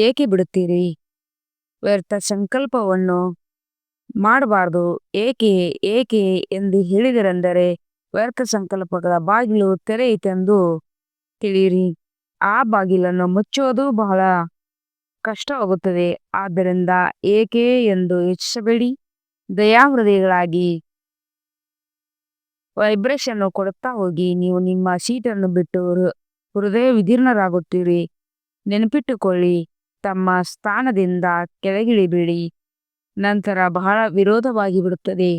ಏಕೆ ಬಿಡುತ್ತೀರಿ? ವ್ಯರ್ಥ ಸಂಕಲ್ಪವನ್ನು ಮಾಡಬಾರ್ದು. ಏಕೆ ಏಕೆ ಎಂದು ಹೇಳಿದರೆಂದರೆ ವ್ಯರ್ಥ ಸಂಕಲ್ಪಗಳ ಬಾಗಿಲು ತೆರೆಯಿತೆಂದು ತಿಳಿಯಿರಿ. ಆ ಬಾಗಿಲನ್ನು ಮುಚ್ಚುವುದು ಬಹಳ ಕಷ್ಟವಾಗುತ್ತದೆ. ಆದ್ದರಿಂದ ಏಕೆ ಎಂದು ಯೋಚಿಸಬೇಡಿ. ದಯಾಹೃದಯಗಳಾಗಿ ವೈಬ್ರೇಷನ್ ಕೊಡುತ್ತಾ ಹೋಗಿ. ನೀವು ನಿಮ್ಮ ಸೀಟನ್ನು ಬಿಟ್ಟು ಹೃದಯ ವಿದೀರ್ಣರಾಗುತ್ತೀರಿ. ನೆನಪಿಟ್ಟುಕೊಳ್ಳಿ, ತಮ್ಮ ಸ್ಥಾನದಿಂದ ಕೆಳಗಿಳಿಬೇಡಿ. ನಂತರ ಬಹಳ ವಿರೋಧವಾಗಿ ಬಿಡುತ್ತದೆ.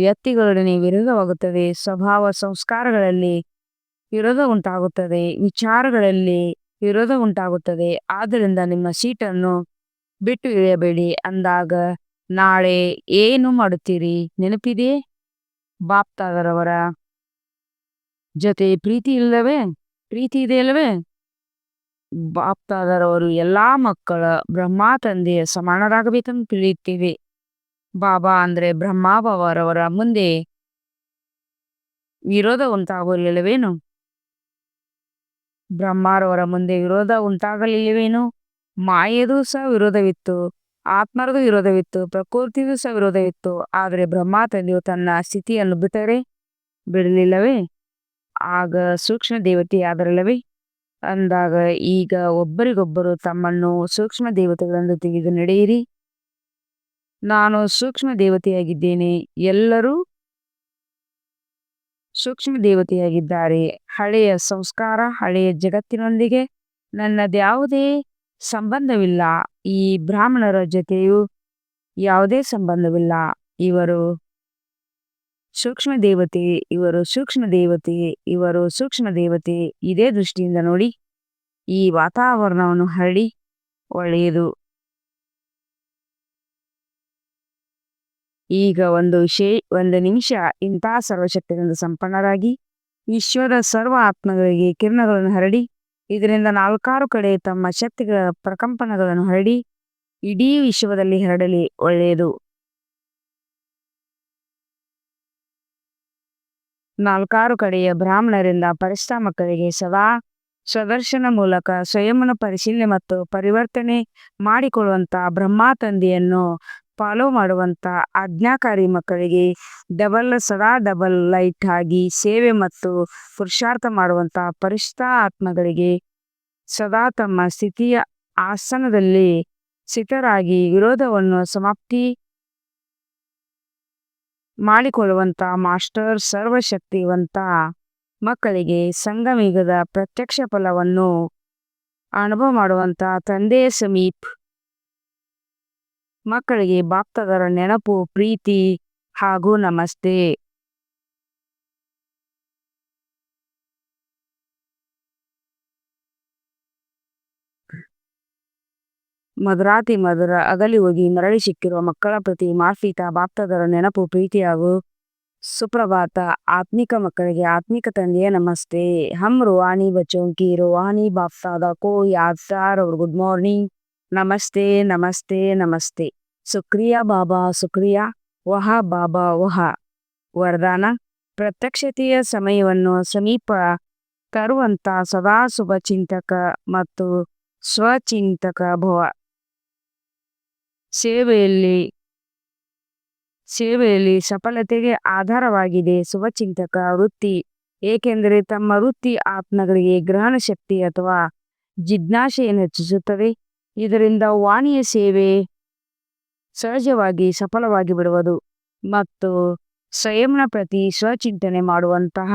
ವ್ಯಕ್ತಿಗಳೊಡನೆ ವಿರೋಧವಾಗುತ್ತದೆ. ಸ್ವಭಾವ ಸಂಸ್ಕಾರಗಳಲ್ಲಿ ವಿರೋಧ ಉಂಟಾಗುತ್ತದೆ. ವಿಚಾರಗಳಲ್ಲಿ ವಿರೋಧ ಉಂಟಾಗುತ್ತದೆ. ಆದ್ದರಿಂದ ನಿಮ್ಮ ಸೀಟನ್ನು ಬಿಟ್ಟು ಇಳಿಯಬೇಡಿ. ಅಂದಾಗ ನಾಳೆ ಏನು ಮಾಡುತ್ತೀರಿ? ನೆನಪಿದೆಯೇ? ಬಾಪ್ತಾದರವರ ಜೊತೆ ಪ್ರೀತಿ ಇದೆಯಲ್ಲವೇ? ಬಾಪ್ತಾದರವರು ಎಲ್ಲಾ ಮಕ್ಕಳ ಬ್ರಹ್ಮ ತಂದೆಯ ಸಮಾನರಾಗಬೇಕೆಂದು ತಿಳಿಯುತ್ತೇವೆ. ಬಾಬಾ ಅಂದ್ರೆ ಬ್ರಹ್ಮ ಬಾಬಾರವರ ಮುಂದೆ ವಿರೋಧ ಉಂಟಾಗಲಿಲ್ಲವೇನು? ಬ್ರಹ್ಮರವರ ಮುಂದೆ ವಿರೋಧ ಉಂಟಾಗಲಿಲ್ಲವೇನು? ಮಾಯೆದು ಸಹ ವಿರೋಧವಿತ್ತು, ಆತ್ಮರದು ವಿರೋಧವಿತ್ತು, ಪ್ರಕೃತಿದು ಸಹ ವಿರೋಧವಿತ್ತು. ಆದರೆ ಬ್ರಹ್ಮ ತಂದೆಯು ತನ್ನ ಸ್ಥಿತಿಯನ್ನು ಬಿಡಲಿಲ್ಲವೇ? ಆಗ ಸೂಕ್ಷ್ಮ ದೇವತೆಯಾದರಲ್ಲವೇ? ಅಂದಾಗ ಈಗ ಒಬ್ಬರಿಗೊಬ್ಬರು ತಮ್ಮನ್ನು ಸೂಕ್ಷ್ಮ ದೇವತೆಗಳೆಂದು ತೆಗೆದು ನಡೆಯಿರಿ. ನಾನು ಸೂಕ್ಷ್ಮ ದೇವತೆಯಾಗಿದ್ದೇನೆ, ಎಲ್ಲರೂ ಸೂಕ್ಷ್ಮ ದೇವತೆಯಾಗಿದ್ದಾರೆ. ಹಳೆಯ ಸಂಸ್ಕಾರ ಹಳೆಯ ಜಗತ್ತಿನೊಂದಿಗೆ ನನ್ನದ್ಯಾವುದೇ ಸಂಬಂಧವಿಲ್ಲ. ಈ ಬ್ರಾಹ್ಮಣರ ಜೊತೆಯೂ ಯಾವುದೇ ಸಂಬಂಧವಿಲ್ಲ. ಇವರು ಸೂಕ್ಷ್ಮ ದೇವತೆ, ಇವರು ಸೂಕ್ಷ್ಮ ದೇವತೆ, ಇವರು ಸೂಕ್ಷ್ಮ ದೇವತೆ. ಇದೇ ದೃಷ್ಟಿಯಿಂದ ನೋಡಿ ಈ ವಾತಾವರಣವನ್ನು ಹರಡಿ. ಒಳ್ಳೆಯದು. ಈಗ ಒಂದು ನಿಮಿಷ ಇಂಥ ಸರ್ವಶಕ್ತಿಗಳಿಂದ ಸಂಪನ್ನರಾಗಿ ವಿಶ್ವದ ಸರ್ವ ಆತ್ಮಗಳಿಗೆ ಕಿರಣಗಳನ್ನು ಹರಡಿ. ಇದರಿಂದ 4 ಕಡೆ ತಮ್ಮ ಶಕ್ತಿಗಳ ಪ್ರಕಂಪನಗಳನ್ನು ಹರಡಿ ಇಡೀ ವಿಶ್ವದಲ್ಲಿ ಹರಡಲಿ. ಒಳ್ಳೆಯದು. 4 ಕಡೆಯ ಬ್ರಾಹ್ಮಣರಿಂದ ಪರಿಷ್ಠ ಮಕ್ಕಳಿಗೆ ಸದಾ ಸ್ವದರ್ಶನ ಮೂಲಕ ಸ್ವಯಂನ ಪರಿಶೀಲನೆ ಮತ್ತು ಪರಿವರ್ತನೆ ಮಾಡಿಕೊಳ್ಳುವಂತ ಬ್ರಹ್ಮ ತಂದೆಯನ್ನು ಫಾಲೋ ಮಾಡುವಂತ ಆಜ್ಞಾಕಾರಿ ಮಕ್ಕಳಿಗೆ ಸದಾ ಡಬಲ್ ಲೈಟ್ ಆಗಿ ಸೇವೆ ಮತ್ತು ಪುರುಷಾರ್ಥ ಮಾಡುವಂತ ಪರಿಷ್ಠ ಆತ್ಮಗಳಿಗೆ ಸದಾ ತಮ್ಮ ಸ್ಥಿತಿಯ ಆಸನದಲ್ಲಿ ಸ್ಥಿತರಾಗಿ ವಿರೋಧವನ್ನು ಸಮಾಪ್ತಿ ಮಾಡಿಕೊಳ್ಳುವಂತ ಮಾಸ್ಟರ್ ಸರ್ವಶಕ್ತಿವಂತ ಮಕ್ಕಳಿಗೆ ಸಂಗಮಯುಗದ ಪ್ರತ್ಯಕ್ಷ ಫಲವನ್ನು ಅನುಭವ ಮಾಡುವಂತ ತಂದೆಯ ಸಮೀಪ್ ಮಕ್ಕಳಿಗೆ ಬಾಪ್ತಾದರ ನೆನಪು, ಪ್ರೀತಿ ಹಾಗೂ ನಮಸ್ತೆ. ಮಧುರಾತಿ ಮಧುರ ಅಗಲಿ ಹೋಗಿ ಮರಳಿ ಸಿಕ್ಕಿರುವ ಮಕ್ಕಳ ಪ್ರತಿ ಮಾರ್ಫಿತಾ ಬಾಪ್ತಾದರ ನೆನಪು, ಪ್ರೀತಿ ಹಾಗೂ ಸುಪ್ರಭಾತ. ಆತ್ಮಿಕ ಮಕ್ಕಳಿಗೆ ಆತ್ಮಿಕ ತಂದೆಯ ನಮಸ್ತೆ. ಹಮ್ ರೂಹಾನಿ ಬಚ್ಚೋं की रूहानी बाप दादा को याद गुड मॉर्निंग. ನಮಸ್ತೆ ನಮಸ್ತೆ ನಮಸ್ತೆ. ಸುಕ್ರಿಯಾ ಬಾಬಾ ಸುಕ್ರಿಯಾ. ವಹ ಬಾಬಾ ವಹ. ವರದಾನ: ಪ್ರತ್ಯಕ್ಷತೆಯ ಸಮಯವನ್ನು ಸಮೀಪ ತರುವಂತ ಸದಾ ಶುಭ ಚಿಂತಕ ಮತ್ತು ಸ್ವಚಿಂತಕ ಭವ. ಸೇವೆಯಲ್ಲಿ ಸೇವೆಯಲ್ಲಿ ಸಫಲತೆಗೆ ಆಧಾರವಾಗಿದೆ ಶುಭಚಿಂತಕ ವೃತ್ತಿ, ಏಕೆಂದರೆ ತಮ್ಮ ವೃತ್ತಿ ಆತ್ಮಗಳಿಗೆ ಗ್ರಹಣ ಶಕ್ತಿ ಅಥವಾ ಜಿಜ್ಞಾಸೆಯನ್ನು ಹೆಚ್ಚಿಸುತ್ತದೆ. ಇದರಿಂದ ವಾಣಿಯ ಸೇವೆ ಸಹಜವಾಗಿ ಸಫಲವಾಗಿ ಬಿಡುವುದು ಮತ್ತು ಸ್ವಯಂನ ಪ್ರತಿ ಸ್ವಚಿಂತನೆ ಮಾಡುವಂತಹ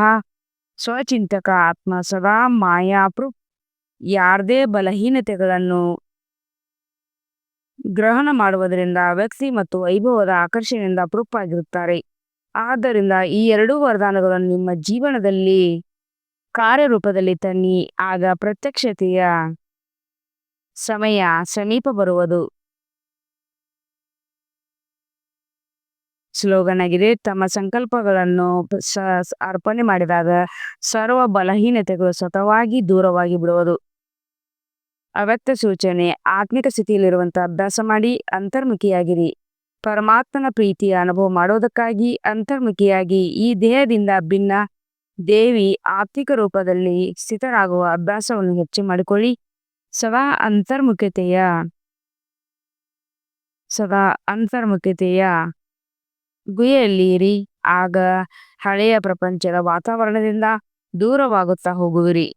ಸ್ವಚಿಂತಕ ಆತ್ಮ ಸದಾ ಮಾಯಾಪ್ರು ಯಾರದೇ ಬಲಹೀನತೆಗಳನ್ನು ಗ್ರಹಣ ಮಾಡುವುದರಿಂದ ವ್ಯಕ್ತಿ ಮತ್ತು ವೈಭವದ ಆಕರ್ಷಣೆಯಿಂದ ಅಪರೂಪವಾಗಿರುತ್ತಾರೆ. ಆದ್ದರಿಂದ ಈ ಎರಡೂ ವರದಾನಗಳನ್ನು ನಿಮ್ಮ ಜೀವನದಲ್ಲಿ ಕಾರ್ಯರೂಪದಲ್ಲಿ ತನ್ನಿ, ಆಗ ಪ್ರತ್ಯಕ್ಷತೆಯ ಸಮಯ ಸಮೀಪ ಬರುವುದು. ಸ್ಲೋಗನ್ ಆಗಿದೆ: ತಮ್ಮ ಸಂಕಲ್ಪಗಳನ್ನು ಅರ್ಪಣೆ ಮಾಡಿದಾಗ ಸರ್ವ ಬಲಹೀನತೆಗಳು ಸ್ವತಃವಾಗಿ ದೂರವಾಗಿ ಬಿಡುವುದು. ಅವ್ಯಕ್ತ ಸೂಚನೆ: ಆತ್ಮಿಕ ಸ್ಥಿತಿಯಲ್ಲಿರುವಂತಹ ಅಭ್ಯಾಸ ಮಾಡಿ ಅಂತರ್ಮುಖಿಯಾಗಿರಿ. ಪರಮಾತ್ಮನ ಪ್ರೀತಿಯ ಅನುಭವ ಮಾಡೋದಕ್ಕಾಗಿ ಅಂತರ್ಮುಖಿಯಾಗಿ ಈ ದೇಹದಿಂದ ಭಿನ್ನ ದೇವಿ ಆತ್ಮಿಕ ರೂಪದಲ್ಲಿ ಸ್ಥಿತರಾಗುವ ಅಭ್ಯಾಸವನ್ನು ಹೆಚ್ಚು ಮಾಡಿಕೊಳ್ಳಿ. ಸದಾ ಅಂತರ್ಮುಖತೆಯ ಗುಹೆಯಲ್ಲಿ ಇರಿ. ಆಗ ಹಳೆಯ ಪ್ರಪಂಚದ ವಾತಾವರಣದಿಂದ ದೂರವಾಗುತ್ತಾ ಹೋಗುವಿರಿ.